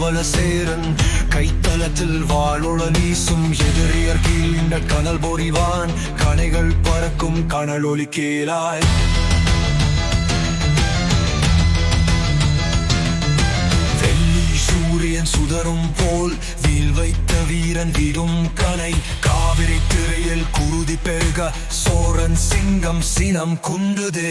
கோவல சேரன் கைத்தளத்தில் வாழொள நீசும் எதிரியர் கீழ் இந்த கனல் பொறிவான் கணைகள் பறக்கும் கனலொலி கேளாய் சூரியன் சுடரும் போல் வீல் வைத்த வீரன் விடும் கனை காவிரி திரையில் குருதி பெருக சோரன் சிங்கம் சினம் குண்டுது